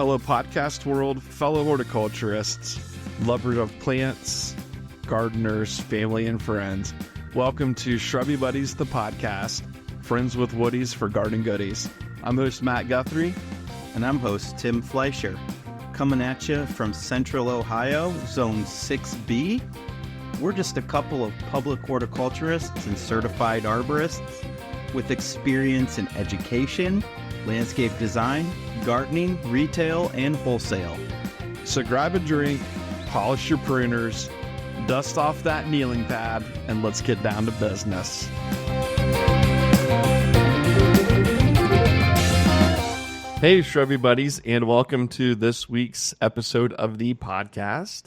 Hello, podcast world, fellow horticulturists, lovers of plants, gardeners, family, and friends. Welcome to Shrubby Buddies, the podcast, friends with woodies for garden goodies. I'm host Matt Guthrie. And I'm host Tim Fleischer. Coming at you from Central Ohio, Zone 6B. We're just a couple of public horticulturists and certified arborists with experience in education, landscape design, gardening, retail, and wholesale. So grab a drink, polish your pruners, dust off that kneeling pad, and let's get down to business. Hey, Shrubby Buddies, and welcome to this week's episode of the podcast.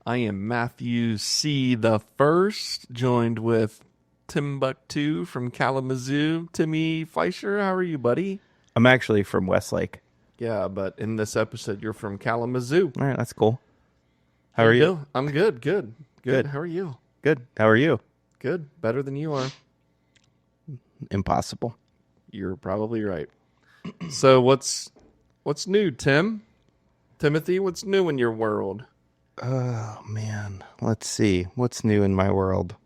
I am Matthew C. the First, joined with Timbuktu from Kalamazoo. Timmy Fleischer, how are you, buddy? I'm actually from Westlake. Yeah, but in this episode, you're from Kalamazoo. All right, that's cool. How are you? I'm good. How are you? Good. How are you? Good. Better than you are. Impossible. You're probably right. So what's new, Tim? Timothy, what's new in your world? Oh, man. Let's see. What's new in my world?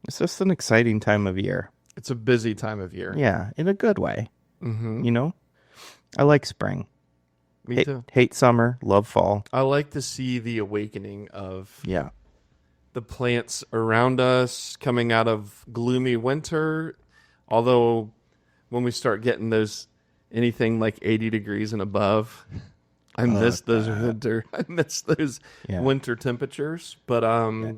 It's just an exciting time of year. It's a busy time of year. Yeah, in a good way. Mm-hmm. You know? I like spring. Me too. Hate summer, love fall. I like to see the awakening of Yeah. the plants around us coming out of gloomy winter. Although when we start getting those anything like 80 degrees and above, I miss those winter temperatures. But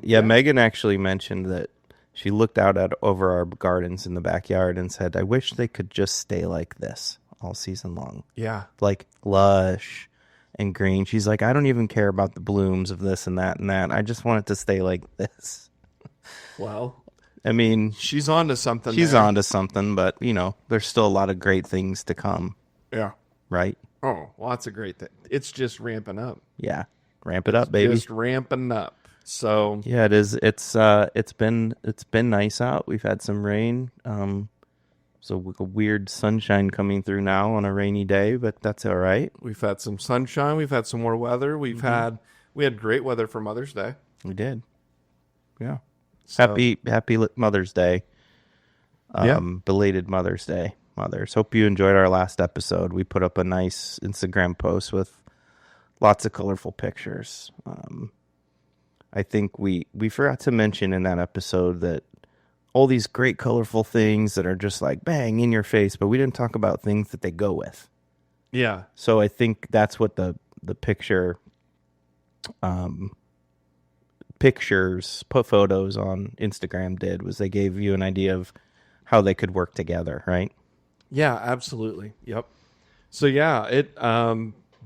Yeah, Megan actually mentioned that she looked out at over our gardens in the backyard and said, I wish they could just stay like this all season long. yeah. Like lush and green. She's like, I don't even care about the blooms of this and that and that. I just want it to stay like this. Well, I mean, she's on to something. she's there. on to something, but, you know, there's still a lot of great things to come, Yeah. right? Oh, well, that's a great thing. It's just ramping up. Yeah. Ramp it up, baby. Just ramping up. So Yeah, it is. It's been nice out. We've had some rain. So a weird sunshine coming through now on a rainy day, but that's all right. we've had some sunshine. We've had some more weather. We had great weather for Mother's Day. We did. Yeah. So, Happy Mother's Day. Belated Mother's Day, mothers. Hope you enjoyed our last episode. We put up a nice Instagram post with lots of colorful pictures. I think we forgot to mention in that episode that all these great colorful things that are just like bang in your face, but we didn't talk about things that they go with. Yeah. So I think that's what the pictures, put photos on Instagram did, was they gave you an idea of how they could work together, right? Yeah, absolutely. Yep. So yeah, it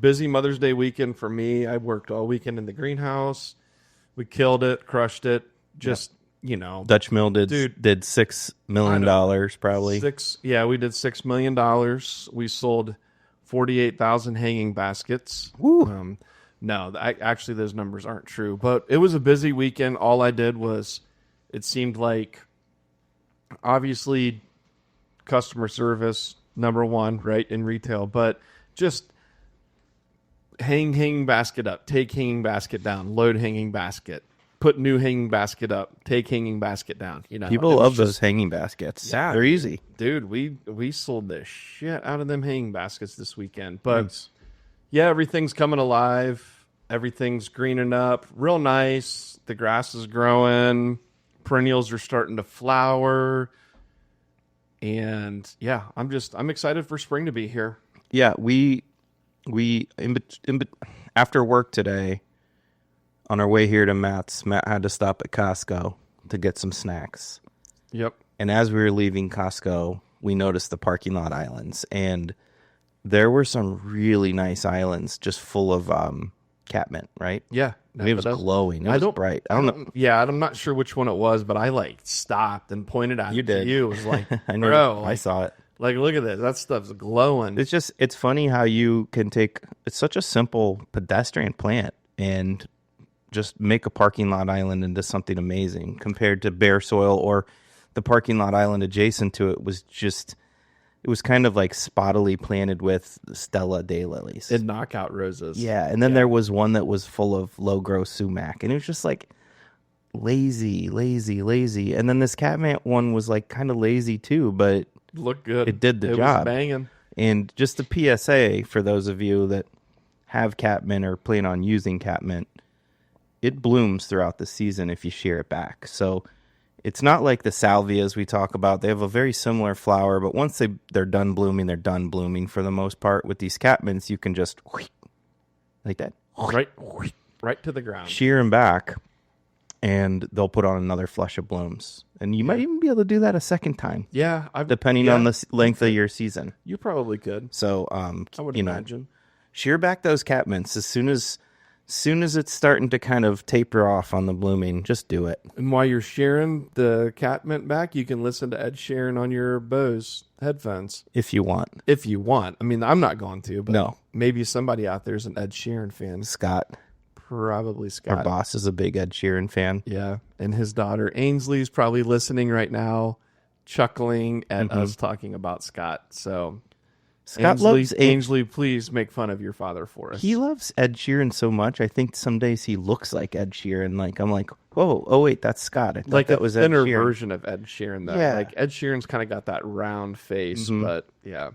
busy Mother's Day weekend for me. I worked all weekend in the greenhouse. We killed it, crushed it. Just, you know, Dutch Mill did $6 million probably. We did $6 million. We sold 48,000 hanging baskets. Woo. No, actually those numbers aren't true, but it was a busy weekend. All I did was, it seemed like, obviously customer service, number one, right, in retail, but just hanging basket up, take hanging basket down, load hanging basket, put new hanging basket up, take hanging basket down. You know, People love those hanging baskets. Yeah, they're easy. Dude, we sold the shit out of them hanging baskets this weekend. But yeah, everything's coming alive. Everything's greening up. Real nice. The grass is growing. Perennials are starting to flower. And yeah, I'm excited for spring to be here. Yeah, we after work today, on our way here to Matt had to stop at Costco to get some snacks. Yep. And as we were leaving Costco, we noticed the parking lot islands, and there were some really nice islands just full of catmint, right? Yeah. And it was glowing. It was bright. I don't know. Yeah, I'm not sure which one it was, but I stopped and pointed out. You did. It was like, I know. bro, I saw it. Like, look at this. That stuff's glowing. It's funny how you can take, it's such a simple pedestrian plant and just make a parking lot island into something amazing compared to bare soil, or the parking lot island adjacent to it was just, it was kind of like spottily planted with Stella daylilies. And knockout roses. Yeah, and then there was one that was full of low-growth sumac, and it was just like lazy. And then this catmint one was like kind of lazy too, but Looked good. it did the It job. was banging. And just a PSA for those of you that have catmint or plan on using catmint, it blooms throughout the season if you shear it back. So it's not like the salvias we talk about. They have a very similar flower, but once they're done blooming, they're done blooming for the most part. With these catmints, you can just like that. Right to the ground. Shear them back, and they'll put on another flush of blooms. And you might even be able to do that a second time. Yeah. Depending on the length of your season. You probably could. So, I would imagine. Shear back those catmints as soon as it's starting to kind of taper off on the blooming. Just do it. And while you're shearing the catmint back, you can listen to Ed Sheeran on your Bose headphones. If you want. If you want. I mean, I'm not going to, but No. maybe somebody out there is an Ed Sheeran fan. Scott. Probably Scott. Our boss is a big Ed Sheeran fan. Yeah. And his daughter Ainsley's probably listening right now, chuckling at us talking about Scott. So Scott loves Ainsley, please make fun of your father for us. He loves Ed Sheeran so much. I think some days he looks like Ed Sheeran. Like I'm like, oh wait, that's Scott. I thought like that was Ed thinner Sheeran. version of Ed Sheeran, though. Yeah. Like Ed Sheeran's kind of got that round face, but yeah.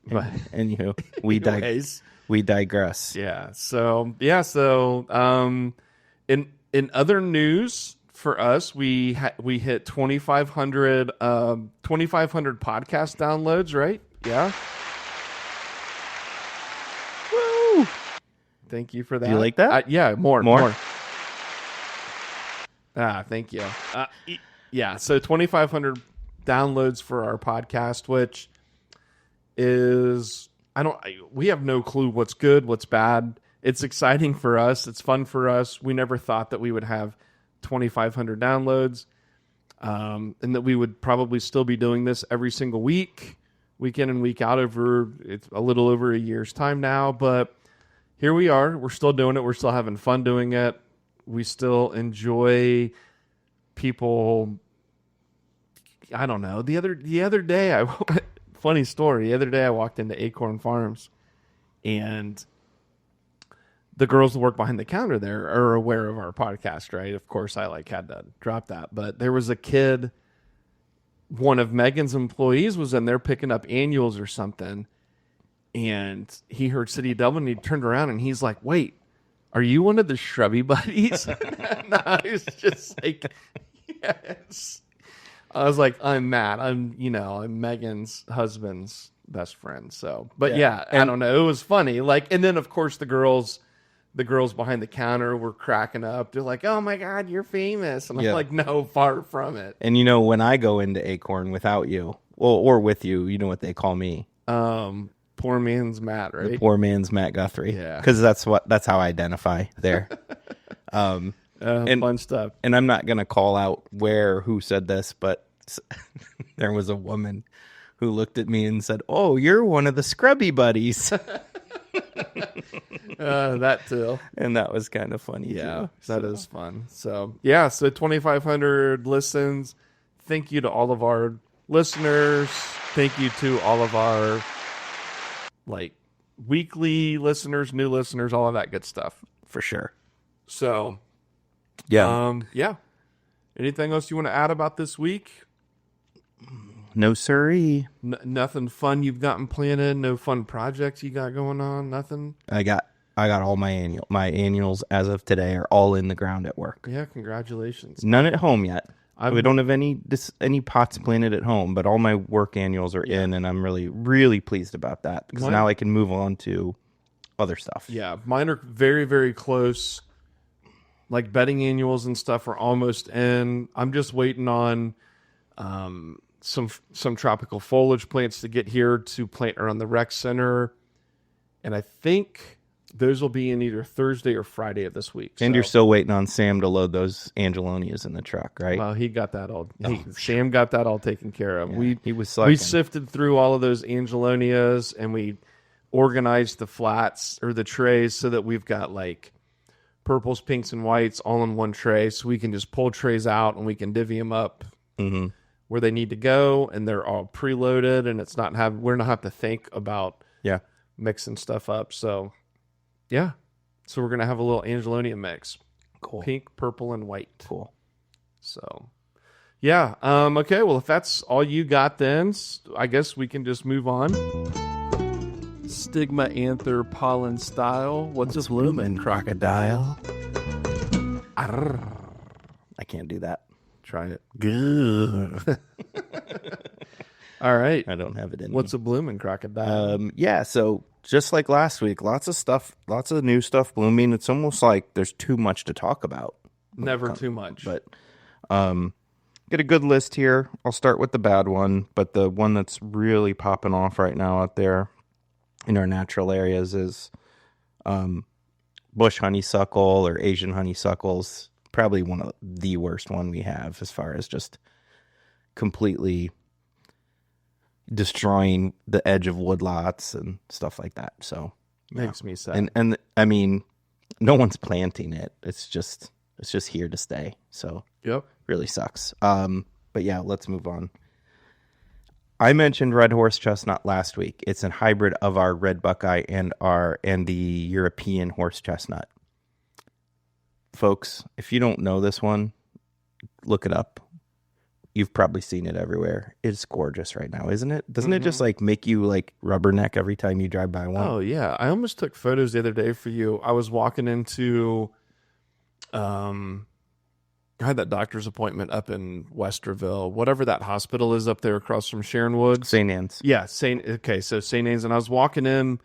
But And anyways, we digress. yeah. So in other news for us, we hit 2,500 podcast downloads, right? Yeah. Woo! Thank you for that. Do you like that? Yeah, more. Thank you. Yeah, so 2,500 downloads for our podcast, which is we have no clue what's good, what's bad. It's exciting for us. It's fun for us. We never thought that we would have 2,500 downloads, and that we would probably still be doing this every single week, week in and week out it's a little over a year's time now, but here we are. We're still doing it. We're still having fun doing it. We still enjoy people. I don't know. The other day, funny story. The other day I walked into Acorn Farms, and the girls that work behind the counter there are aware of our podcast, right? Of course, I had to drop that. But there was a kid, one of Megan's employees was in there picking up annuals or something, and he heard City Dublin, and he turned around, and he's like, wait, are you one of the shrubby buddies? And I was just like, yes. I was like, I'm Matt. I'm Megan's husband's best friend. So, but yeah, I don't know. It was funny. And then of course the girls behind the counter were cracking up. They're like, oh my God, you're famous. And I'm like, no, far from it. And when I go into Acorn without you, or with you, you know what they call me? Poor man's Matt, right? The poor man's Matt Guthrie. Yeah. Because that's how I identify there. Fun stuff. And I'm not going to call out who said this, but there was a woman who looked at me and said, oh, you're one of the scrubby buddies. That too. And that was kind of funny. Yeah, that is fun. So 2,500 listens. Thank you to all of our listeners. Thank you to all of our weekly listeners, new listeners, all of that good stuff. For sure. So, yeah. Anything else you want to add about this week? No siree. Nothing fun you've gotten planned? No fun projects you got going on? Nothing? I got all my annuals as of today are all in the ground at work. Yeah, congratulations. None at home yet. We don't have any pots planted at home, but all my work annuals are in, and I'm really, really pleased about that because now I can move on to other stuff. Yeah, mine are very, very close. Bedding annuals and stuff are almost in. I'm just waiting on some tropical foliage plants to get here to plant around the rec center, and I think those will be in either Thursday or Friday of this week. And you're still waiting on Sam to load those Angelonias in the truck, right? Well, he got that all. Sam got that all taken care of. Yeah, he was we sifted through all of those Angelonias, and we organized the flats or the trays so that we've got purples, pinks, and whites all in one tray, so we can just pull trays out and we can divvy them up where they need to go, and they're all preloaded, and we're not have to think about mixing stuff up. So yeah, so we're gonna have a little Angelonia mix. Cool. Pink, purple, and white. Cool. So yeah. Okay. Well, if that's all you got, then I guess we can just move on. Stigma anther pollen style. What's blooming? Crocodile. I can't do that. Try it. Good. All right. I don't have it in. What's a blooming crocodile? Yeah. So just like last week, lots of new stuff blooming. It's almost like there's too much to talk about. Never too much. But get a good list here. I'll start with the bad one, but the one that's really popping off right now out there in our natural areas is bush honeysuckle or Asian honeysuckles. Probably one of the worst one we have as far as just completely destroying the edge of woodlots and stuff like that. So makes me sad. And I mean, no one's planting it. It's just here to stay. So really sucks. But yeah, let's move on. I mentioned red horse chestnut last week. It's a hybrid of our red buckeye and the European horse chestnut. Folks, if you don't know this one, look it up. You've probably seen it everywhere. It's gorgeous right now, isn't it? Doesn't it just like make you like rubberneck every time you drive by one? Oh yeah, I almost took photos the other day for you. I was walking into, I had that doctor's appointment up in Westerville, whatever that hospital is up there across from Sharon Woods. St. Anne's. Yeah, St. Anne's, and I was walking in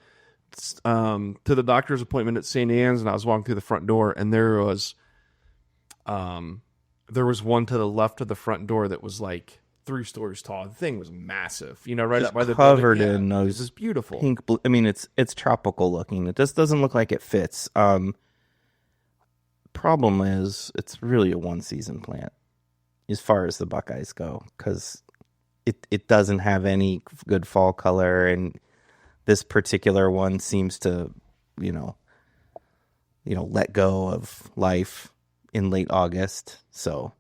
to the doctor's appointment at St. Anne's, and I was walking through the front door, and there was one to the left of the front door that was like 3 stories tall. The thing was massive, right up by the covered building. in those. This is beautiful. Pink. I mean, it's tropical looking. It just doesn't look like it fits. Problem is, it's really a one season plant as far as the buckeyes go, because it doesn't have any good fall color, and this particular one seems to, let go of life in late August. So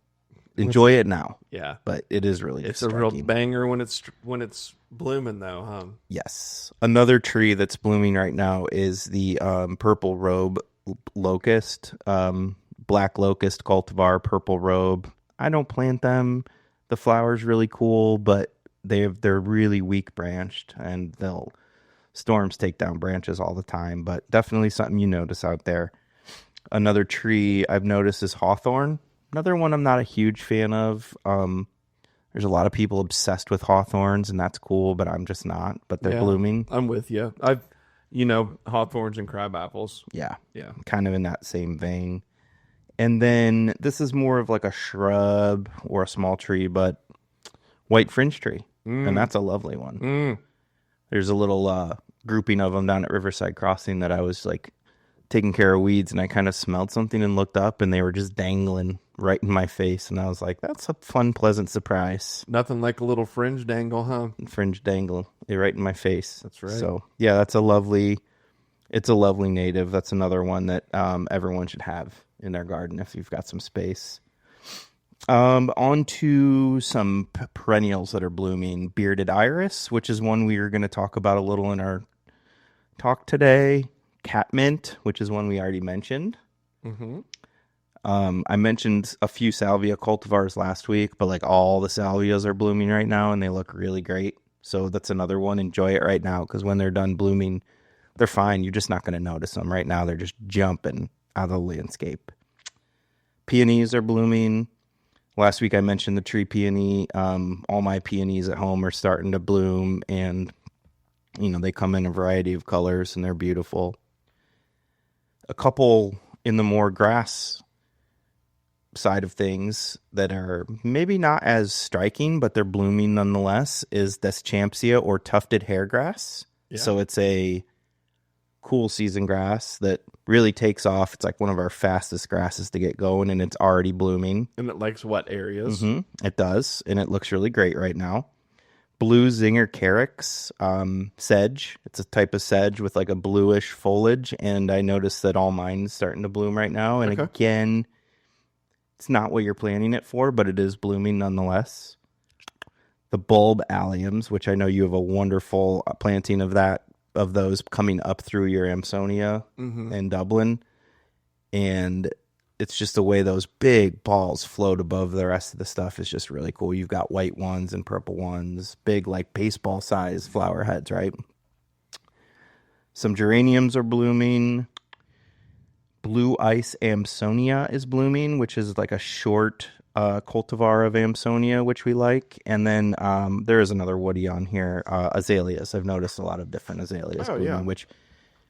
enjoy it now. Yeah, but it is really it's striking. A real banger when it's blooming though, huh? Yes. Another tree that's blooming right now is the purple robe locust, black locust cultivar, purple robe. I don't plant them. The flower's really cool, but they're really weak branched, and storms take down branches all the time, but definitely something you notice out there. Another tree I've noticed is hawthorn. Another one I'm not a huge fan of. There's a lot of people obsessed with hawthorns, and that's cool, but I'm just not. But they're blooming. I'm with you. Hawthorns and crabapples. Yeah. Yeah. Kind of in that same vein. And then this is more of like a shrub or a small tree, but white fringe tree. And that's a lovely one. There's a little grouping of them down at Riverside Crossing that I was like taking care of weeds, and I kind of smelled something and looked up, and they were just dangling right in my face, and I was like, that's a fun, pleasant surprise. Nothing like a little fringe dangle, huh? Fringe dangle right in my face. That's right. So yeah, it's a lovely native. That's another one that everyone should have in their garden if you've got some space. On to some perennials that are blooming. Bearded iris, which is one we are going to talk about a little in our talk today. Catmint, which is one we already mentioned. I mentioned a few salvia cultivars last week, but like all the salvias are blooming right now, and they look really great. So that's another one. Enjoy it right now, because when they're done blooming, they're fine. You're just not going to notice them right now. They're just jumping out of the landscape. Peonies are blooming. Last week I mentioned the tree peony. All my peonies at home are starting to bloom, and they come in a variety of colors, and they're beautiful. A couple in the more grass side of things that are maybe not as striking, but they're blooming nonetheless, is Deschampsia or tufted hairgrass. Yeah. So it's a cool season grass that really takes off. It's like one of our fastest grasses to get going, and it's already blooming. And it likes wet areas. It does, and it looks really great right now. Blue Zinger carex sedge. It's a type of sedge with like a bluish foliage, and I noticed that all mine's starting to bloom right now. And again, it's not what you're planting it for, but it is blooming nonetheless. the bulb alliums, which I know you have a wonderful planting of those coming up through your Amsonia in Dublin. And it's just the way those big balls float above the rest of the stuff is just really cool. You've got white ones and purple ones, big like baseball size flower heads, right? Some geraniums are blooming. Blue ice Amsonia is blooming, which is like a short cultivar of Amsonia, which we like. And then there is another woody on here, azaleas. I've noticed a lot of different azaleas blooming, which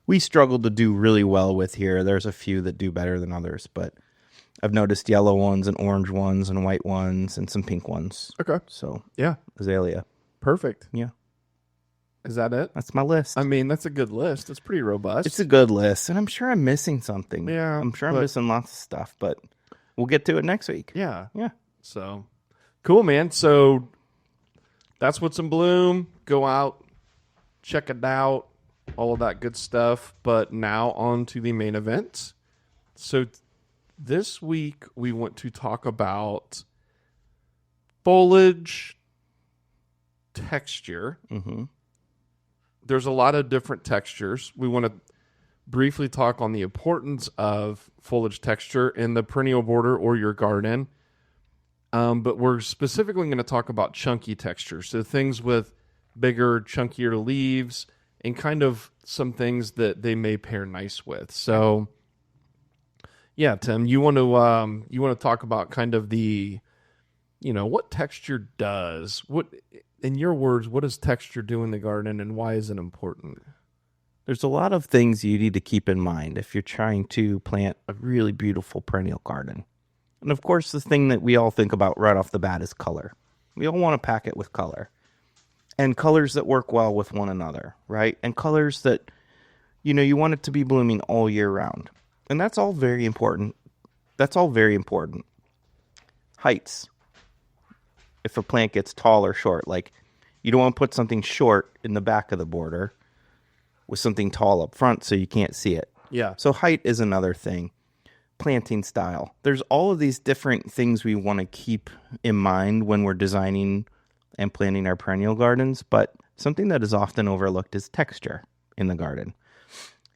we struggled to do really well with here. There's a few that do better than others, but I've noticed yellow ones and orange ones and white ones and some pink ones. Okay. So, yeah. Azalea. Perfect. Yeah. Is that it? That's my list. I mean, that's a good list. It's pretty robust. It's a good list, and I'm sure I'm missing something. Yeah. I'm sure I'm missing lots of stuff, but we'll get to it next week. Yeah. Yeah. So, cool, man. So, that's what's in bloom. Go out, check it out, all of that good stuff. But now on to the main event. So, this week we want to talk about foliage texture. Mm-hmm. There's a lot of different textures. We want to briefly talk on the importance of foliage texture in the perennial border or your garden. But we're specifically going to talk about chunky textures. So things with bigger, chunkier leaves and kind of some things that they may pair nice with. So, yeah, Tim, you want to talk about kind of the, what texture does, what, in your words, what does texture do in the garden and why is it important? There's a lot of things you need to keep in mind if you're trying to plant a really beautiful perennial garden. And of course, the thing that we all think about right off the bat is color. We all want to pack it with color. And colors that work well with one another, right? And colors that, you want it to be blooming all year round. And that's all very important. Heights. If a plant gets tall or short, like you don't want to put something short in the back of the border with something tall up front so you can't see it. Yeah. So height is another thing. Planting style. There's all of these different things we want to keep in mind when we're designing and planting our perennial gardens, but something that is often overlooked is texture in the garden.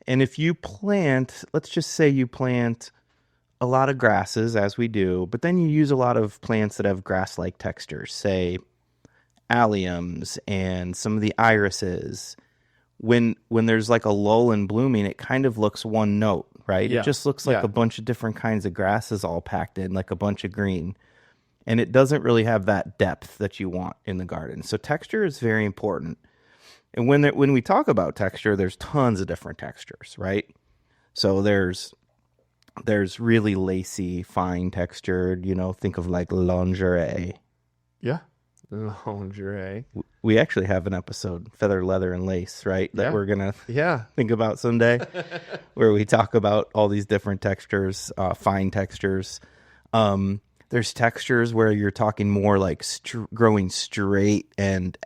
And if you plant, let's just say you plant a lot of grasses, as we do, but then you use a lot of plants that have grass-like textures, say alliums and some of the irises. When there's like a lull in blooming, it kind of looks one note, right? Yeah. It just looks like a bunch of different kinds of grasses all packed in, like a bunch of green. And it doesn't really have that depth that you want in the garden. So texture is very important. And when we talk about texture, there's tons of different textures, right? So there's really lacy, fine textured, think of like lingerie. Yeah. Lingerie. We actually have an episode, Feather, Leather, and Lace, right? That we're going to think about someday, where we talk about all these different textures, fine textures. There's textures where you're talking more like growing straight and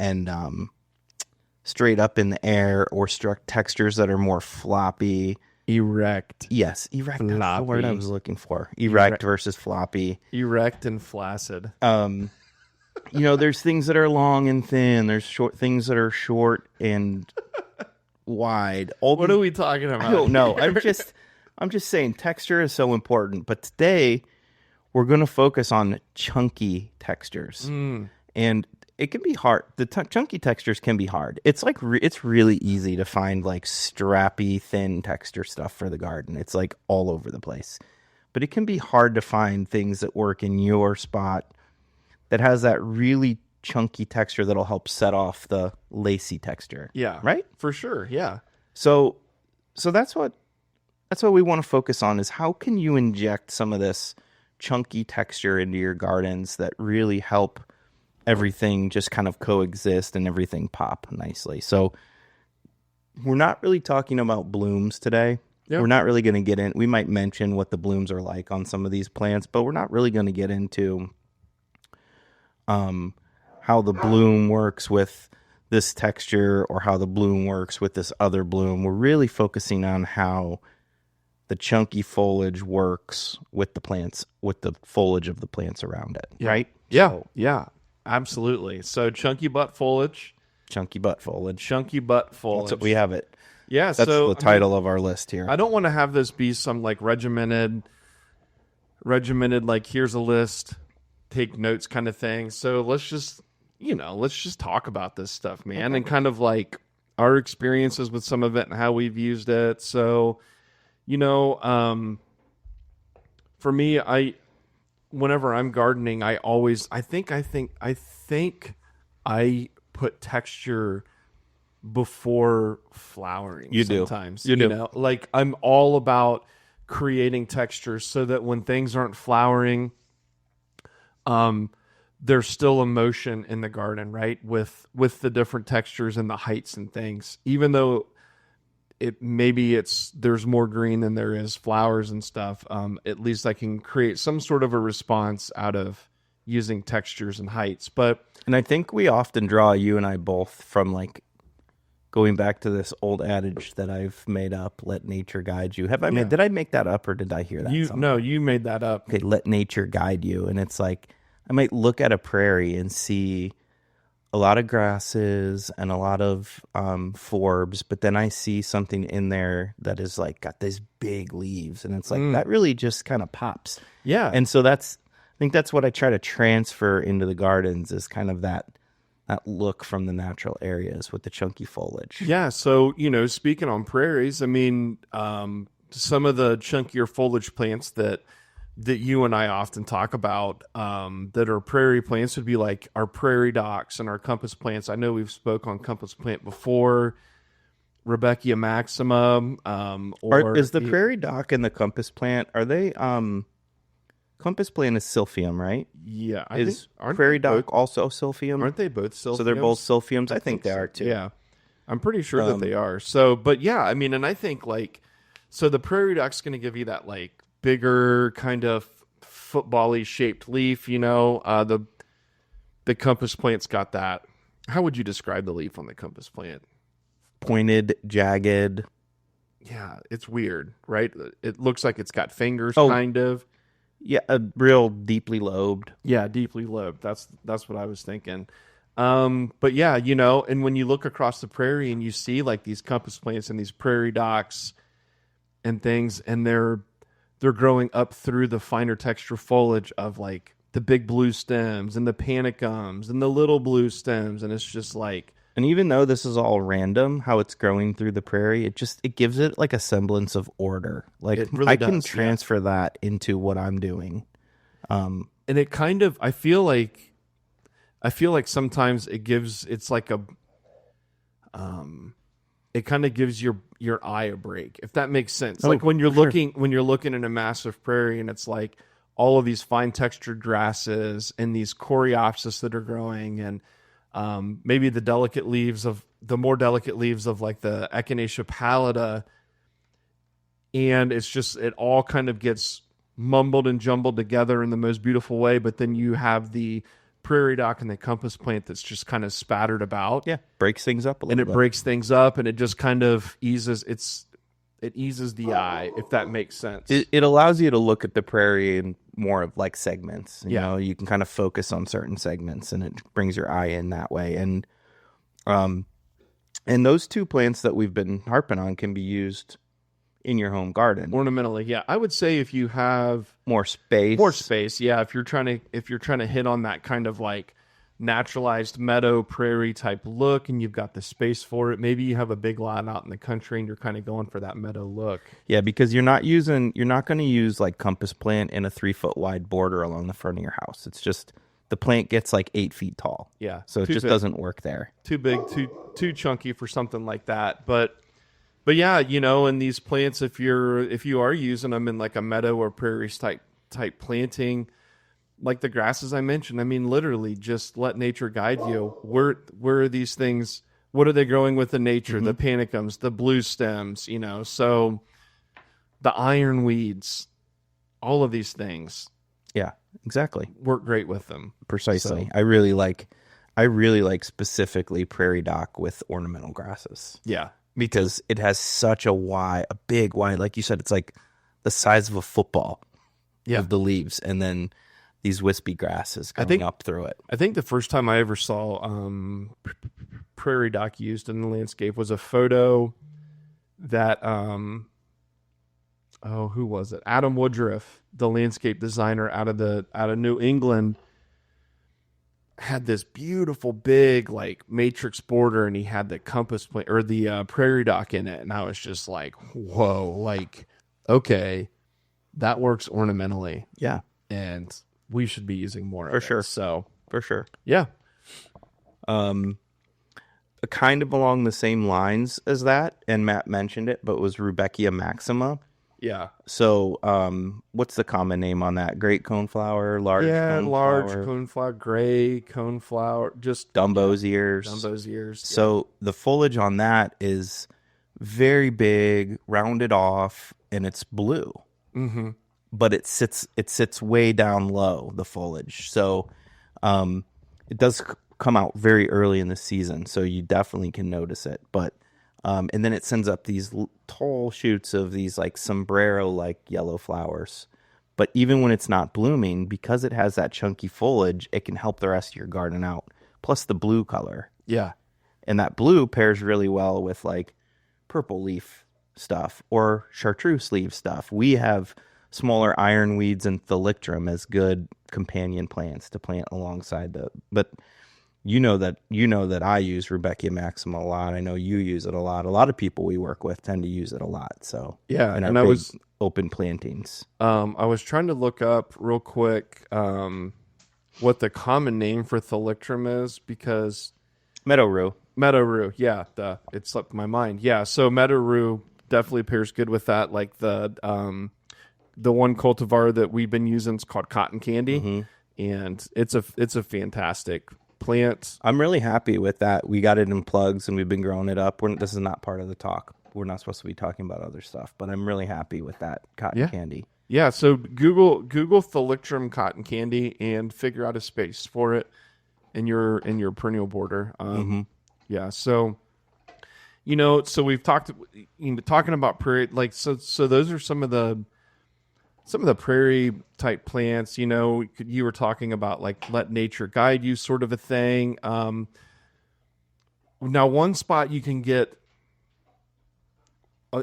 straight up in the air, or textures that are more floppy. Erect. Yes, erect. Floppy. That's the word I was looking for. Erect versus floppy. Erect and flaccid. There's things that are long and thin. There's things that are short and wide. What are we talking about? I don't know. I'm just saying texture is so important. But today we're going to focus on chunky textures. And it can be hard. The chunky textures can be hard. It's like it's really easy to find like strappy, thin texture stuff for the garden. It's like all over the place. But it can be hard to find things that work in your spot that has that really chunky texture that'll help set off the lacy texture. Yeah. Right? For sure. Yeah. So that's what we want to focus on, is how can you inject some of this chunky texture into your gardens that really help everything just kind of coexist and everything pop nicely. So we're not really talking about blooms today. Yep. We're not really going to get in. We might mention what the blooms are like on some of these plants, but we're not really going to get into how the bloom works with this texture or how the bloom works with this other bloom. We're really focusing on how the chunky foliage works with the plants, with the foliage of the plants around it, right? Yeah, So, yeah. Absolutely. So chunky butt foliage. Chunky butt foliage. Chunky butt foliage. That's what we have it. Yeah. That's so the title of our list here. I don't want to have this be some like regimented, like here's a list, take notes kind of thing. So let's just talk about this stuff, man, and kind of like our experiences with some of it and how we've used it. So, for me, whenever I'm gardening, I think I put texture before flowering. You sometimes. do. You do. Like I'm all about creating texture so that when things aren't flowering, there's still emotion in the garden, right? With the different textures and the heights and things. Even though there's more green than there is flowers and stuff, at least I can create some sort of a response out of using textures and heights. And I think we often draw, you and I both, from like going back to this old adage that I've made up, let nature guide you. Did I make that up or did I hear that? No, you made that up. Okay, let nature guide you. And it's like, I might look at a prairie and see a lot of grasses and a lot of forbs, but then I see something in there that is like got these big leaves, and it's like that really just kind of pops. Yeah. And so I think that's what I try to transfer into the gardens, is kind of that look from the natural areas with the chunky foliage. Yeah. So, speaking on prairies, I mean, some of the chunkier foliage plants that you and I often talk about, that are prairie plants, would be like our prairie docks and our compass plants. I know we've spoke on compass plant before, Rebecca maxima. Is the prairie dock and the compass plant, are they, compass plant is silphium, right? Yeah. Is prairie dock also silphium? Aren't they both silphiums? So they're both silphiums? I think they are too. Yeah. I'm pretty sure that they are. So, but yeah, I mean, and I think like, so the prairie dock's going to give you that like bigger kind of football-y shaped leaf, the compass plant's got that. How would you describe the leaf on the compass plant? Pointed, jagged. Yeah, it's weird, right? It looks like it's got fingers, kind of. Yeah, a real deeply lobed. Yeah, deeply lobed. That's what I was thinking. But yeah, and when you look across the prairie and you see like these compass plants and these prairie docks and things, and they're growing up through the finer texture foliage of like the big blue stems and the panicums and the little blue stems, and it's just like. And even though this is all random, how it's growing through the prairie, it gives it like a semblance of order. Like really I can transfer that into what I'm doing. And it kind of, I feel like sometimes it kind of gives your eye a break, if that makes sense. Like when you're looking in a massive prairie and it's like all of these fine textured grasses and these coreopsis that are growing, and maybe the more delicate leaves of like the Echinacea pallida, and it all kind of gets mumbled and jumbled together in the most beautiful way. But then you have the prairie dock and the compass plant that's just kind of spattered about. Yeah, breaks things up a little bit. And it breaks things up, and it just kind of eases the eye, if that makes sense. It allows you to look at the prairie in more of like segments. You know, you can kind of focus on certain segments, and it brings your eye in that way. And those two plants that we've been harping on can be used in your home garden ornamentally. Yeah, I would say if you have more space. Yeah, if you're trying to hit on that kind of like naturalized meadow prairie type look, and you've got the space for it, maybe you have a big lot out in the country and you're kind of going for that meadow look. Yeah, because you're not going to use like compass plant in a 3-foot wide border along the front of your house. It's just the plant gets like 8 feet tall. Yeah, so it just doesn't work there. Too big, too chunky for something like that. But yeah, and these plants, if you are using them in like a meadow or prairie type planting, like the grasses I mentioned, I mean, literally just let nature guide you. Where are these things? What are they growing with in nature? Mm-hmm. The panicums, the blue stems, so the ironweeds, all of these things. Yeah, exactly. Work great with them. Precisely. So, I really like specifically prairie dock with ornamental grasses. Yeah. Because it has such a big wide, like you said, it's like the size of a football of the leaves. And then these wispy grasses coming up through it. I think the first time I ever saw prairie dock used in the landscape was a photo that who was it? Adam Woodruff, the landscape designer out of New England, had this beautiful big like matrix border, and he had the compass or the prairie dock in it, and I was just like, whoa, like, okay, that works ornamentally. Yeah, and we should be using more for of sure. it. So for sure, yeah. Kind of along the same lines as that, and Matt mentioned it, but was Rudbeckia maxima. Yeah. So, what's the common name on that? Great coneflower, large coneflower, gray coneflower, just Dumbo's ears. Dumbo's ears. So the foliage on that is very big, rounded off, and it's blue. Mm-hmm. But it sits way down low, the foliage. So, it does come out very early in the season, so you definitely can notice it. But and then it sends up these tall shoots of these like sombrero-like yellow flowers. But even when it's not blooming, because it has that chunky foliage, it can help the rest of your garden out. Plus the blue color. Yeah. And that blue pairs really well with like purple leaf stuff or chartreuse leaf stuff. We have smaller ironweeds and thalictrum as good companion plants to plant alongside but you know that I use Rudbeckia maxima a lot. I know you use it a lot. A lot of people we work with tend to use it a lot. So yeah, and I was open plantings. I was trying to look up real quick what the common name for thalictrum is, because Meadow rue. Yeah, it slipped my mind. Yeah, so meadow rue definitely pairs good with that. Like the one cultivar that we've been using is called cotton candy, and it's a fantastic plant. I'm really happy with that. We got it in plugs and we've been growing it up. This is not part of the talk. We're not supposed to be talking about other stuff, but I'm really happy with that cotton candy. Yeah, so Google thalictrum cotton candy and figure out a space for it in your perennial border. Yeah, so so we've talking about prairie, like so those are some of the prairie type plants. You were talking about like let nature guide you sort of a thing. Now one spot you can get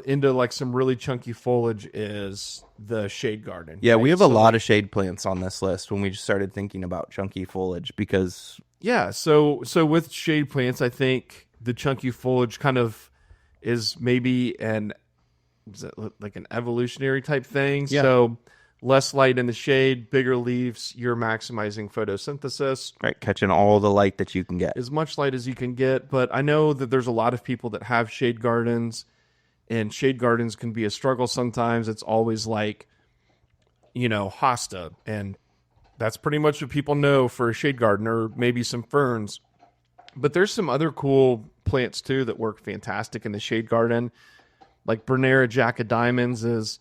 into like some really chunky foliage is the shade garden. Yeah, right? We have a lot of shade plants on this list when we just started thinking about chunky foliage because so with shade plants, I think the chunky foliage kind of is maybe like an evolutionary type thing. Yeah. So less light in the shade, bigger leaves, you're maximizing photosynthesis. Right, catching all the light that you can get. As much light as you can get. But I know that there's a lot of people that have shade gardens, and shade gardens can be a struggle sometimes. It's always like, hosta, and that's pretty much what people know for a shade garden, or maybe some ferns. But there's some other cool plants too that work fantastic in the shade garden. Like Bernera Jack of Diamonds is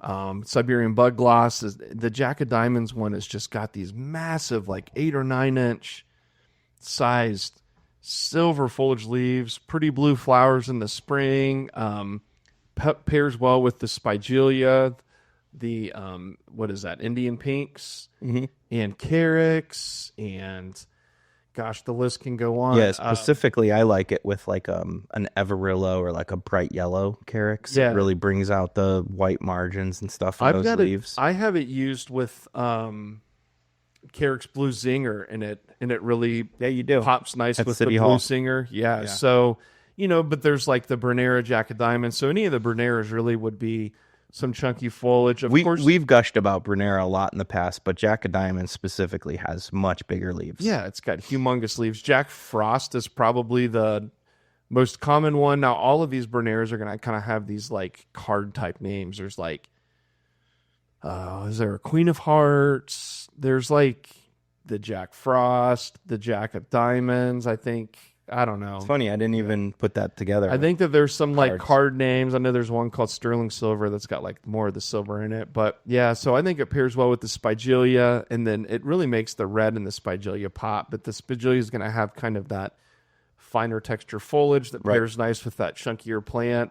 Siberian bug gloss. The Jack of Diamonds one has just got these massive, like 8 or 9 inch sized silver foliage leaves, pretty blue flowers in the spring. Pairs well with the spigelia, the what is that? Indian pinks, and carex, and gosh, the list can go on. Yeah, specifically, I like it with like an Everillo or like a bright yellow carex. Yeah. It really brings out the white margins and stuff in those leaves. I have it used with carex blue zinger, and it really pops nice with the blue zinger. Yeah. So but there's like the Bernera Jack of Diamonds. So any of the Berneras really would be some chunky foliage. Of course, we've gushed about Bernera a lot in the past, but Jack of Diamonds specifically has much bigger leaves. Yeah, it's got humongous leaves. Jack Frost is probably the most common one. Now, all of these Berneras are going to kind of have these like card type names. There's like, is there a Queen of Hearts? There's like the Jack Frost, the Jack of Diamonds, I think. I don't know. It's funny. I didn't even put that together. I think that there's some like card names. I know there's one called Sterling Silver that's got like more of the silver in it. But yeah, so I think it pairs well with the spigelia, and then it really makes the red in the spigelia pop. But the spigelia is going to have kind of that finer texture foliage that pairs nice with that chunkier plant.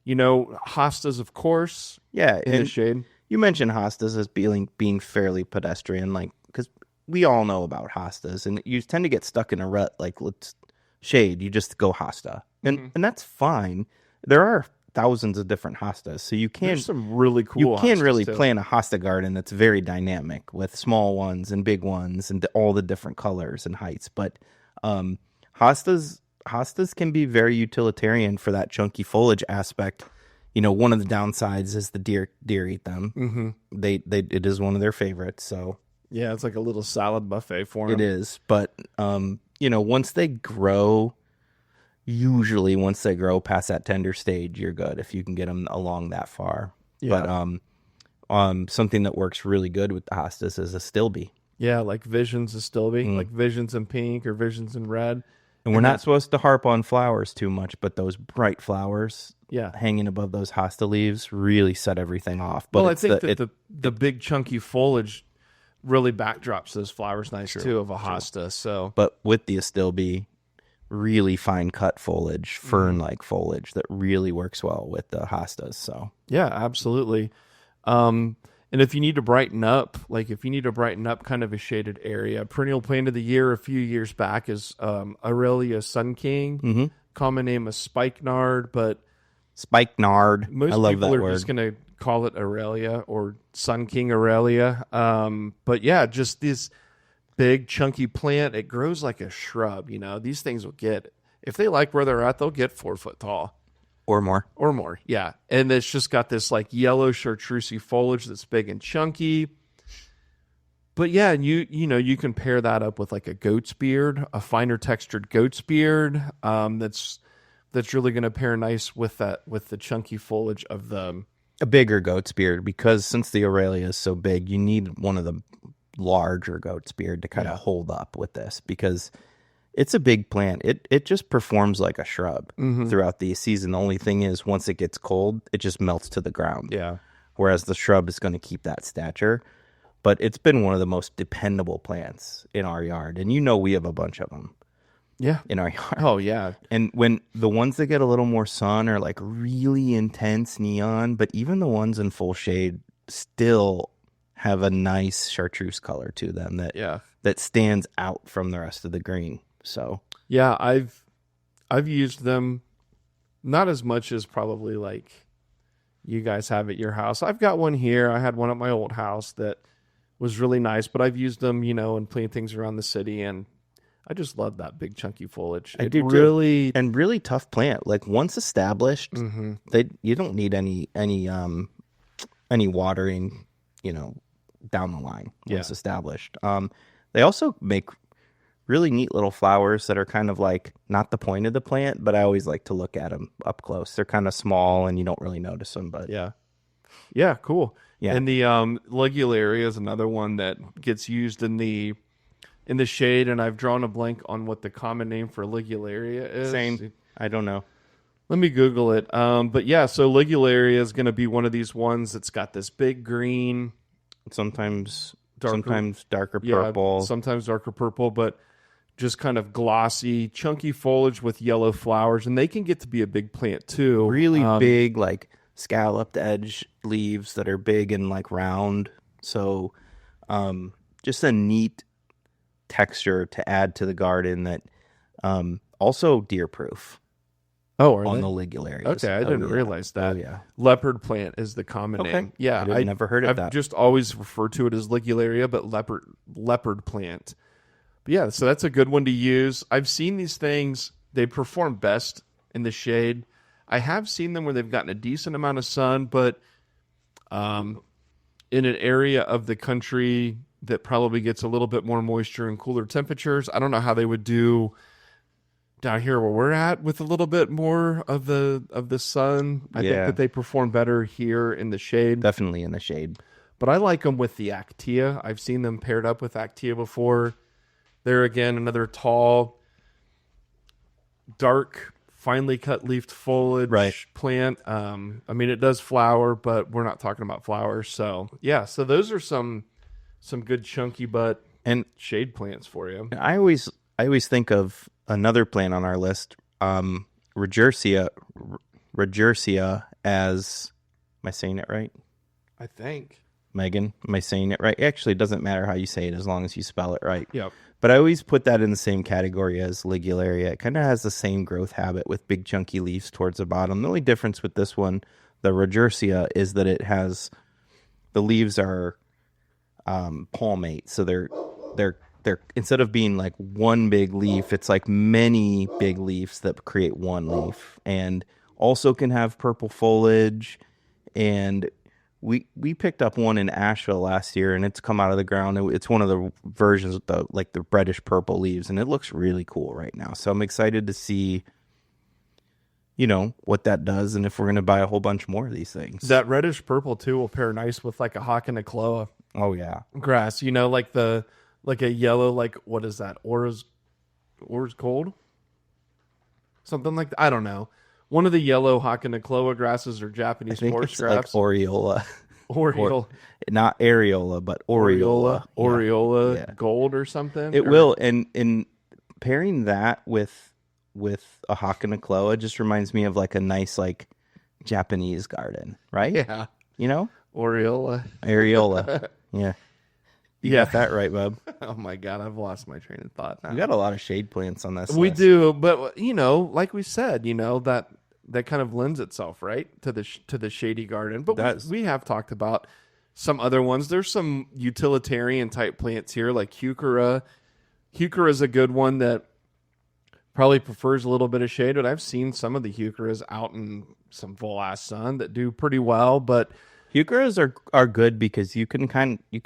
Hostas, of course. Yeah, in the shade. you mentioned hostas as being fairly pedestrian, like, because we all know about hostas, and you tend to get stuck in a rut. Like, let's shade, you just go hosta, and that's fine. There are thousands of diffent hostas, so There's some really cool. you can hostas really too. plan a hosta garden that's very dynamic with small ones and big ones and all the different colors and heights. But hostas can be very utilitarian for that chunky foliage aspect. One of the downsides is the deer eat them. Mm-hmm. It is one of their favorites. So yeah, it's like a little salad buffet for them. it is. But once they grow, usually once they grow past that tender stage, you're good if you can get them along that far. Yeah. But something that works really good with the hostas is a stilby. Yeah, like Visions of Stilby, like Visions in pink or Visions in red. And we're not supposed to harp on flowers too much, but those bright flowers hanging above those hosta leaves really set everything off. But I think that the big chunky foliage really backdrops those flowers nice too of a hosta. So, but with the astilbe, really fine cut foliage, fern-like foliage that really works well with the hostas. So yeah, absolutely. And if you need to brighten up, kind of a shaded area, perennial plant of the year a few years back is Aurelia Sun King, common name is spikenard, but spikenard. Most I love people that are word. just going to call it Aurelia or Sun King Aurelia. But yeah, just this big chunky plant. It grows like a shrub. These things will get, if they like where they're at, they'll get 4 foot tall. Or more. Yeah. And it's just got this like yellow chartreusey foliage that's big and chunky. But yeah, and you can pair that up with like a goat's beard, a finer textured goat's beard. That's really going to pair nice with the chunky foliage of a bigger goat's beard, because since the Aurelia is so big, you need one of the larger goat's beard to kind of hold up with this, because it's a big plant. It just performs like a shrub throughout the season. The only thing is, once it gets cold, it just melts to the ground. Yeah. Whereas the shrub is going to keep that stature. But it's been one of the most dependable plants in our yard. And we have a bunch of them. Yeah. In our yard. Oh, yeah. And when the ones that get a little more sun are like really intense neon, but even the ones in full shade still have a nice chartreuse color to them that stands out from the rest of the green. So yeah, I've used them not as much as probably like you guys have at your house. I've got one here. I had one at my old house that was really nice, but I've used them, and plant things around the city, and I just love that big chunky foliage. I do really, and really tough plant. Like once established, you don't need any watering, down the line. Once established. They also make really neat little flowers that are kind of like not the point of the plant, but I always like to look at them up close. They're kind of small and you don't really notice them, but yeah, cool. Yeah. And the ligularia is another one that gets used in the shade, and I've drawn a blank on what the common name for ligularia is. Same. I don't know. Let me Google it. But yeah, so ligularia is going to be one of these ones that's got this big green, sometimes darker purple, sometimes darker purple, but just kind of glossy, chunky foliage with yellow flowers, and they can get to be a big plant too. Really big, like scalloped edge leaves that are big and like round. So, just a neat texture to add to the garden that, also deer proof. Oh, on the ligularias. Okay, I didn't realize that. Oh, yeah. Leopard plant is the common name. Yeah, I've never heard of that. I've just always referred to it as ligularia, but leopard plant. But yeah, so that's a good one to use. I've seen these things. They perform best in the shade. I have seen them where they've gotten a decent amount of sun, but in an area of the country that probably gets a little bit more moisture and cooler temperatures, I don't know how they would do down here where we're at with a little bit more of the sun. I think that they perform better here in the shade. Definitely in the shade. But I like them with the Actea. I've seen them paired up with Actea before. They're, again, another tall, dark, finely cut leafed foliage plant. I mean, it does flower, but we're not talking about flowers. So, yeah. So those are some good chunky butt and shade plants for you. I always think of another plant on our list, Regersea as, am I saying it right? I think. Megan, am I saying it right? Actually, it doesn't matter how you say it as long as you spell it right. Yep. But I always put that in the same category as Ligularia. It kind of has the same growth habit with big chunky leaves towards the bottom. The only difference with this one, the Regersia, is that it has the leaves are palmate, so they're instead of being like one big leaf, it's like many big leaves that create one leaf, and also can have purple foliage. And we picked up one in Asheville last year, and it's come out of the ground. It's one of the versions with the reddish purple leaves, and it looks really cool right now. So I'm excited to see, what that does, and if we're going to buy a whole bunch more of these things. That reddish purple too will pair nice with like a Hawkenacloa Oh yeah, grass. Like a yellow, like what is that? Aura's gold, something like that. I don't know. One of the yellow Hawkenacloa grasses or Japanese forest grass. like Aureola. Not areola, but Aureola. Aureola Yeah. gold or something. It will, and in pairing that with a Hawkenacloa just reminds me of like a nice like Japanese garden, right? Yeah. Aureola. Yeah. You got that right, bub. Oh my God, I've lost my train of thought now. We got a lot of shade plants on this We list. do, but like we said, that kind of lends itself right to the shady garden. But we have talked about some other ones. There's some utilitarian type plants here, like heuchera. Heuchera is a good one that probably prefers a little bit of shade, but I've seen some of the heucheras out in some full-ass sun that do pretty well. But Heucheras are good because you can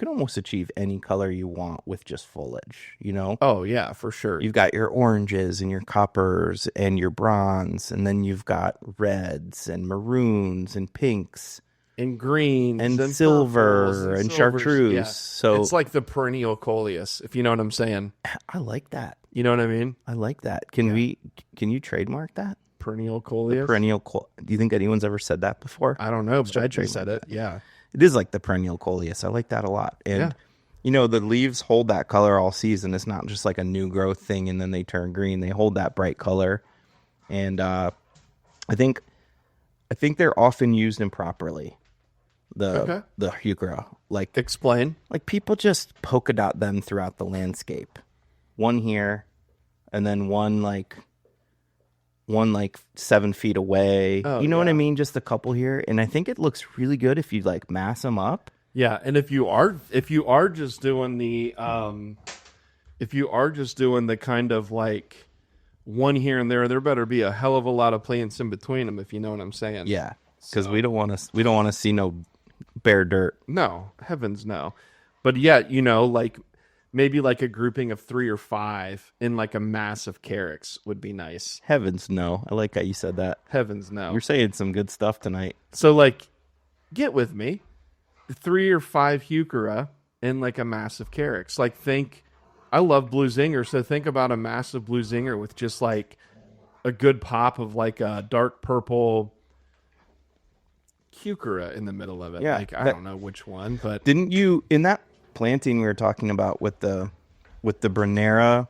almost achieve any color you want with just foliage, Oh yeah, for sure. You've got your oranges and your coppers and your bronze, and then you've got reds and maroons and pinks and greens and silver purples and silvers. chartreuse. Yeah. So it's like the perennial coleus, if you know what I'm saying. I like that. You know what I mean? I like that. Can you trademark that? Perennial coleus. Do you think anyone's ever said that before? I don't know, but I just said it. Yeah. It is like the perennial coleus. I like that a lot. And the leaves hold that color all season. It's not just like a new growth thing and then they turn green. They hold that bright color. And I think they're often used improperly. The heuchera. Like Explain. Like people just polka dot them throughout the landscape. One here and then one like 7 feet away. Oh, you know what I mean? Just a couple here. And I think it looks really good if you like mass them up. Yeah, and if you are just doing the kind of like one here and there better be a hell of a lot of plants in between them, if you know what I'm saying. Yeah, because we don't want to see no bare dirt. No, heavens no. But yeah, like maybe like a grouping of 3 or 5 in like a mass of carex would be nice. Heavens no. I like how you said that. Heavens no. You're saying some good stuff tonight. So like, get with me. 3 or 5 heuchera in like a massive carex. Like I love blue zinger, so think about a massive blue zinger with just like a good pop of like a dark purple heuchera in the middle of it. Yeah, like I don't know which one, but didn't you in that planting we were talking about with the Brenera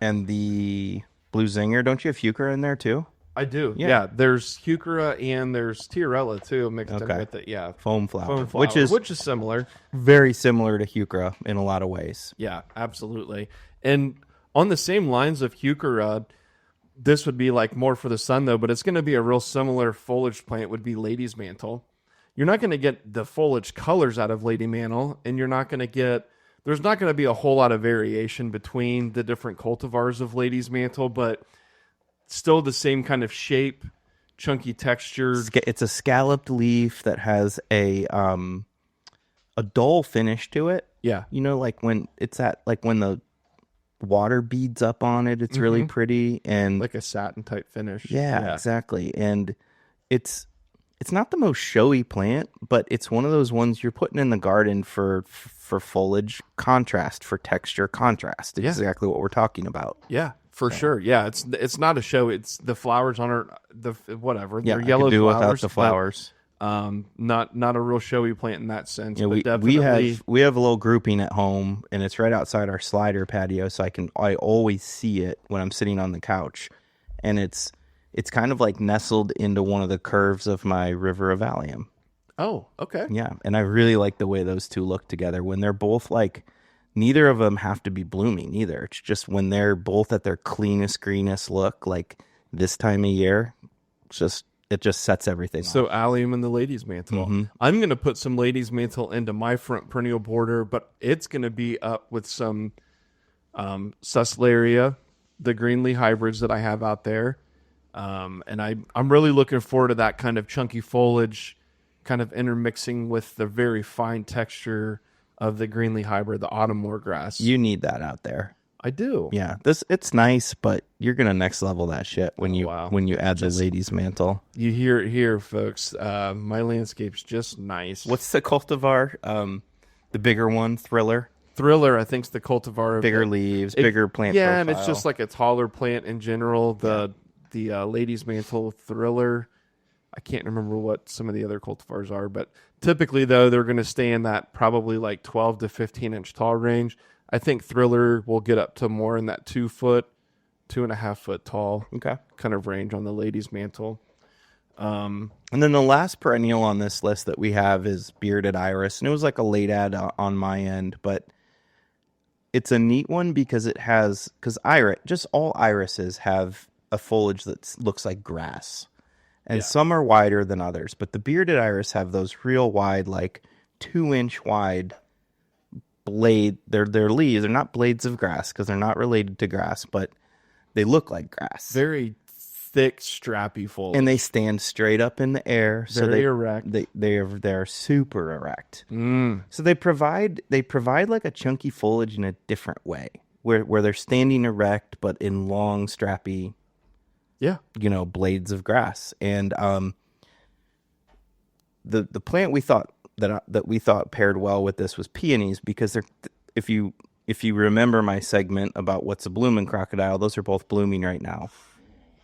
and the blue zinger? Don't you have heuchera in there too? I do. Yeah, there's heuchera and there's tiarella too mixed in with it. Yeah, foam flower, which is similar, very similar to heuchera in a lot of ways. Yeah, absolutely. And on the same lines of heuchera, this would be like more for the sun though, but it's going to be a real similar foliage plant. Would be lady's mantle. You're not going to get the foliage colors out of lady mantle, and you're not going to get. There's not going to be a whole lot of variation between the different cultivars of lady's mantle, but still the same kind of shape, chunky texture. It's a scalloped leaf that has a dull finish to it. Yeah. Like when when the water beads up on it, it's really pretty and like a satin type finish. Yeah, exactly. And it's not the most showy plant, but it's one of those ones you're putting in the garden for foliage contrast, for texture contrast. It's exactly what we're talking about. Yeah. For sure, yeah. It's not a show. It's the flowers on her, whatever. Yeah, they're yellow I could do flowers, without the flowers. Not a real showy plant in that sense. Yeah, but definitely, we have a little grouping at home, and it's right outside our slider patio, so I always see it when I'm sitting on the couch, and it's kind of like nestled into one of the curves of my river of allium. Oh, okay. Yeah, and I really like the way those two look together when they're both like, neither of them have to be blooming either. It's just when they're both at their cleanest, greenest look, like this time of year, it just sets everything So off. allium and the lady's mantle. Mm-hmm. I'm going to put some lady's mantle into my front perennial border, but it's going to be up with some suslaria, the greenly hybrids that I have out there. And I'm really looking forward to that kind of chunky foliage kind of intermixing with the very fine texture of the greenly hybrid, the autumn grass. You need that out there. I do. Yeah, it's nice, but you're gonna next level that shit when you add the lady's mantle. You hear it here, folks. My landscape's just nice. What's the cultivar? The bigger one, Thriller. Thriller, I think, is the cultivar. Bigger leaves, bigger plant Yeah, profile. and it's just like a taller plant in general. The lady's mantle Thriller. I can't remember what some of the other cultivars are, but typically, though, they're going to stay in that probably like 12 to 15 inch tall range. I think Thriller will get up to more in that 2 foot, 2.5 foot tall kind of range on the lady's mantle. And then the last perennial on this list that we have is bearded iris, and it was like a late ad on my end, but it's a neat one because just all irises have a foliage that looks like grass. And some are wider than others, but the bearded iris have those real wide, like 2-inch wide blade. Their leaves are not blades of grass because they're not related to grass, but they look like grass. Very thick, strappy foliage. And they stand straight up in the air. Very erect. They're super erect. So they provide like a chunky foliage in a different way, where they're standing erect but in long, strappy, blades of grass. And the plant we thought that we thought paired well with this was peonies, because they're, if you remember my segment about what's a blooming crocodile, those are both blooming right now,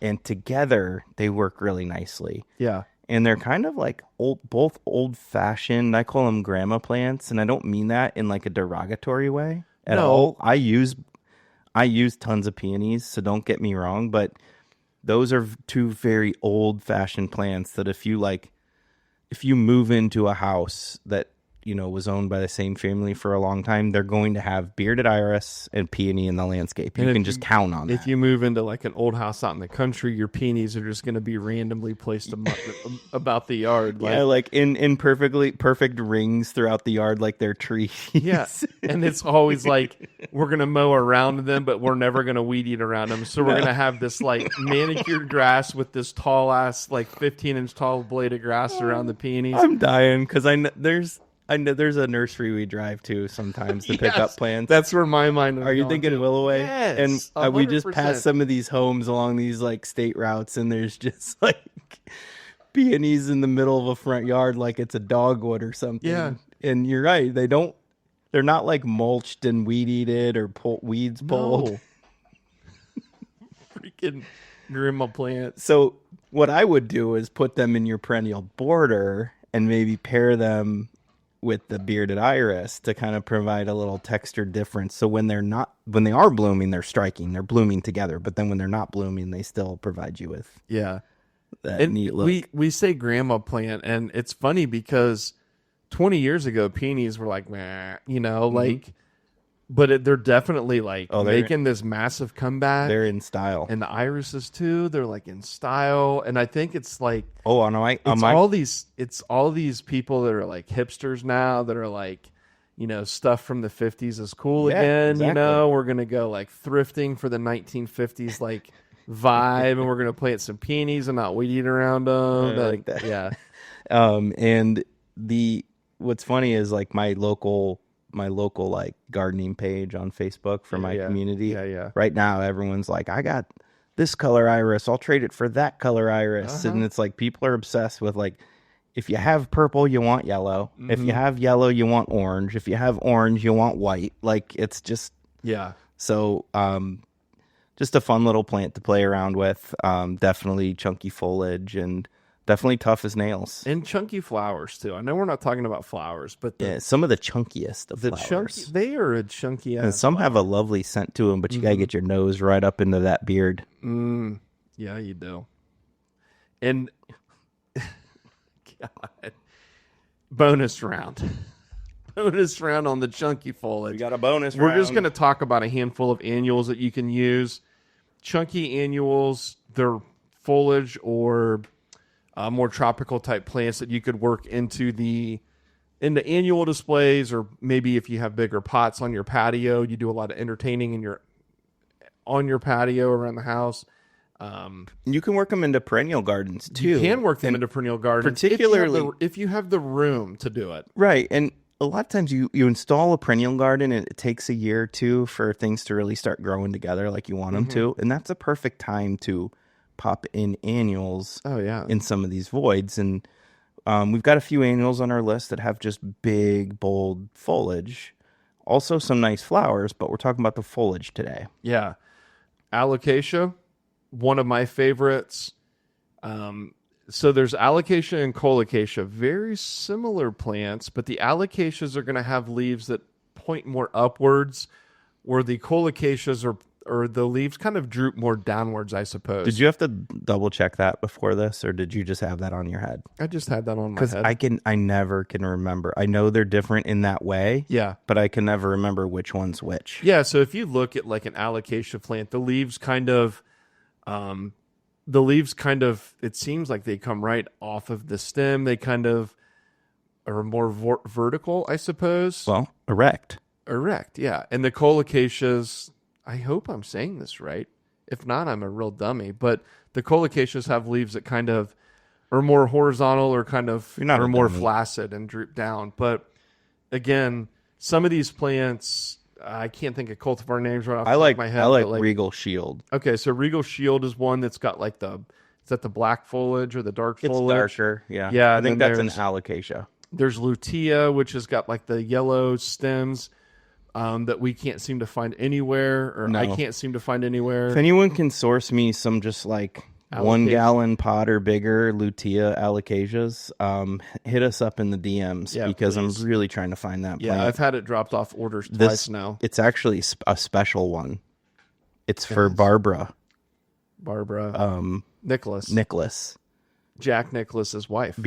and together they work really nicely. Yeah. And they're kind of like both old fashioned. I call them grandma plants, and I don't mean that in like a derogatory way at all. I use tons of peonies, so don't get me wrong, but those are two very old fashioned plants that if you move into a house that, was owned by the same family for a long time, they're going to have bearded iris and peony in the landscape. You can just count on that. If you move into like an old house out in the country, your peonies are just going to be randomly placed about the yard. Like in perfect rings throughout the yard, like they're trees. Yeah, and it's always like we're going to mow around them, but we're never going to weed eat around them. So we're going to have this like manicured grass with this tall ass, like 15-inch tall blade of grass around the peonies. I'm dying because I know there's a nursery we drive to sometimes to pick up plants. That's where my mind was. Are you thinking Willoway? Yes, and we just passed some of these homes along these like state routes, and there's just like peonies in the middle of a front yard like it's a dogwood or something. Yeah. And you're right. They're not like mulched and weed eated or weeds pulled. No. Freaking grandma plant. So what I would do is put them in your perennial border and maybe pair them with the bearded iris to kind of provide a little texture difference. So when they are blooming, they're striking. They're blooming together. But then when they're not blooming, they still provide you with that neat look. We say grandma plant, and it's funny because 20 years ago, peonies were like, meh, but they're definitely like making this massive comeback. They're in style. And the irises too, they're like in style. And I think it's like, all these people that are like hipsters now that are like, stuff from the 50s is cool again. Exactly. We're going to go like thrifting for the 1950s, like vibe, and we're going to plant some peonies and not weed eat around them. I like that. Yeah. And what's funny is like my local like gardening page on Facebook for my community. Yeah. Right now, everyone's like, I got this color iris. I'll trade it for that color iris. And it's like people are obsessed with like, if you have purple, you want yellow. Mm-hmm. If you have yellow, you want orange. If you have orange, you want white. Like it's just So just a fun little plant to play around with. Definitely chunky foliage and definitely tough as nails. And chunky flowers, too. I know we're not talking about flowers, but some of the chunkiest of flowers. They are a chunky ass. And some have a lovely scent to them, but you got to get your nose right up into that beard. Yeah, you do. And, God, bonus round. Bonus round on the chunky foliage. We got a bonus We're round. just going to talk about a handful of annuals that you can use. Chunky annuals, they're foliage or more tropical type plants that you could work into annual displays, or maybe if you have bigger pots on your patio, you do a lot of entertaining on your patio around the house. You can work them into perennial gardens too. You can work them into perennial gardens, particularly if you have the room to do it. Right, and a lot of times you install a perennial garden and it takes a year or two for things to really start growing together like you want them to, and that's a perfect time to pop in annuals. Oh yeah, in some of these voids, and we've got a few annuals on our list that have just big, bold foliage. Also, some nice flowers, but we're talking about the foliage today. Yeah, alocasia, one of my favorites. So there's alocasia and colocasia, very similar plants, but the alocasias are going to have leaves that point more upwards, where the colocacias or the leaves kind of droop more downwards, I suppose. Did you have to double check that before this, or did you just have that on your head? I just had that on my head. Because I never can remember. I know they're different in that way. Yeah. But I can never remember which one's which. Yeah, so if you look at like an alocasia plant, the leaves kind of, it seems like they come right off of the stem. They kind of are more vertical, I suppose. Well, erect. Erect, yeah. And the colocacias, I hope I'm saying this right. If not, I'm a real dummy. But the colocacias have leaves that kind of are more horizontal or kind of are more flaccid and droop down. But again, some of these plants, I can't think of cultivar names right off the top of my head. I like Regal Shield. Okay, so Regal Shield is one that's got like is that the black foliage or the dark foliage? It's darker, yeah. Yeah, I think that's an alocasia. There's Lutea, which has got like the yellow stems that we can't seem to find anywhere, or I can't seem to find anywhere. If anyone can source me some just like 1 gallon pot or bigger Lutea alocasias, hit us up in the DMs because please. I'm really trying to find that plant. Yeah, I've had it dropped off orders twice now. It's actually a special one. It's for Barbara. Nicholas. Jack Nicholas's wife.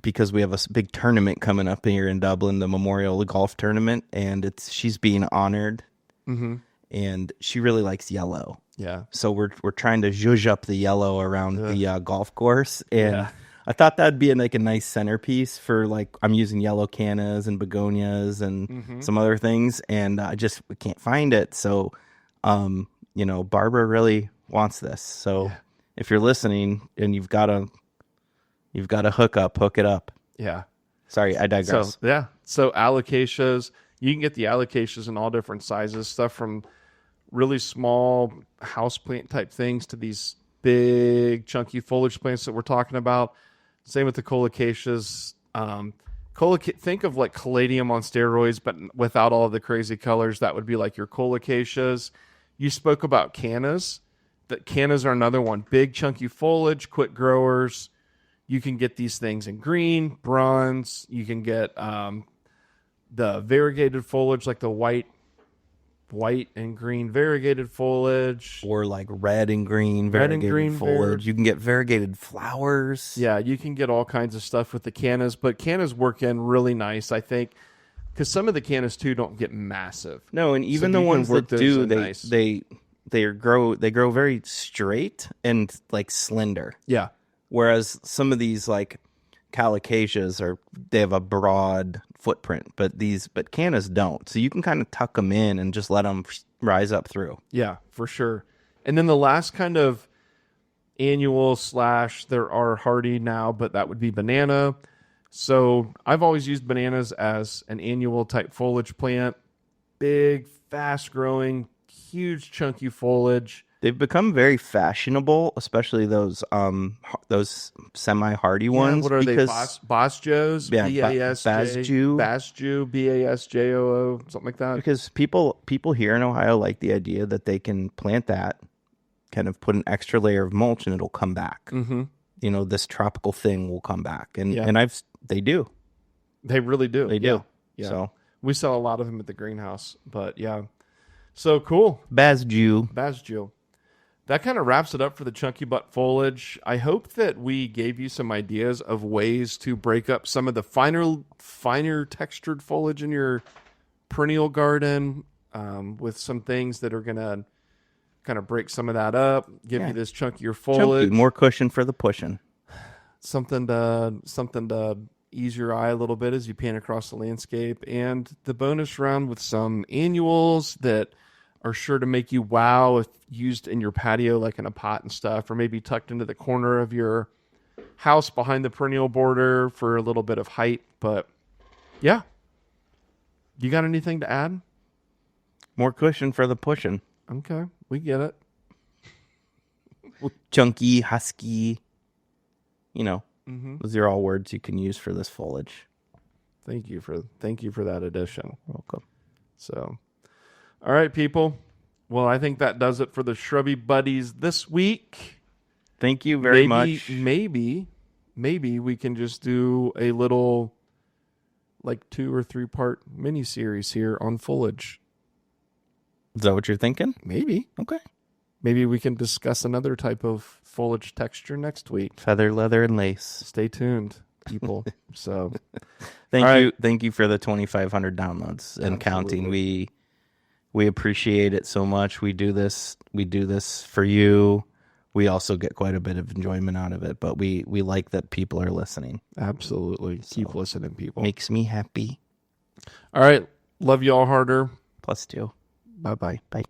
Because we have a big tournament coming up here in Dublin, the Memorial Golf Tournament, and she's being honored, and she really likes yellow. Yeah. So we're trying to zhuzh up the yellow around the golf course, and I thought that'd be like a nice centerpiece for I'm using yellow cannas and begonias and some other things, and we can't find it. So, Barbara really wants this. So if you're listening and you've got a hook it up. Yeah. Sorry, I digress. So alocasias, you can get the alocasias in all different sizes, stuff from really small houseplant type things to these big chunky foliage plants that we're talking about. Same with the colocacias. Think of like caladium on steroids, but without all of the crazy colors. That would be like your colocacias. You spoke about cannas. Cannas are another one. Big chunky foliage, quick growers. You can get these things in green, bronze. You can get the variegated foliage, like the white and green variegated foliage, or like red and green variegated foliage. You can get variegated flowers. Yeah, you can get all kinds of stuff with the cannas, but cannas work in really nice, I think, because some of the cannas too don't get massive. No, and even the ones that do, they grow very straight and like slender. Yeah. Whereas some of these like calocasias they have a broad footprint, but cannas don't. So you can kind of tuck them in and just let them rise up through. Yeah, for sure. And then the last kind of annual / there are hardy now, but that would be banana. So I've always used bananas as an annual type foliage plant. Big, fast growing, huge chunky foliage. They've become very fashionable, especially those semi-hardy ones. What are they? Bosjos? Yeah, Basju, Basjoo, something like that. Because people here in Ohio like the idea that they can plant that, kind of put an extra layer of mulch, and it'll come back. Mm-hmm. This tropical thing will come back, and they do. They really do. They do. Yeah. So we sell a lot of them at the greenhouse, but yeah. So cool. Basjoo. that kind of wraps it up for the chunky butt foliage. I hope that we gave you some ideas of ways to break up some of the finer textured foliage in your perennial garden, with some things that are going to kind of break some of that up, give you this chunkier foliage. Chunky, more cushion for the pushing. Something to ease your eye a little bit as you pan across the landscape. And the bonus round with some annuals that are sure to make you wow if used in your patio, like in a pot and stuff, or maybe tucked into the corner of your house behind the perennial border for a little bit of height. But yeah, you got anything to add? More cushion for the pushing. Okay, we get it. Chunky, husky, those are all words you can use for this foliage. Thank you for that addition. You're welcome. So, all right, people. Well, I think that does it for the Shrubby Buddies this week. Thank you very much. Maybe we can just do a little, like 2 or 3 part mini series here on foliage. Is that what you're thinking? Maybe. Okay. Maybe we can discuss another type of foliage texture next week. Feather, leather, and lace. Stay tuned, people. So, thank you for the 2,500 downloads and counting. We appreciate it so much. We do this for you. We also get quite a bit of enjoyment out of it, but we like that people are listening. Absolutely. Keep listening, people. Makes me happy. All right. Love you all harder. +2. Bye-bye. Bye.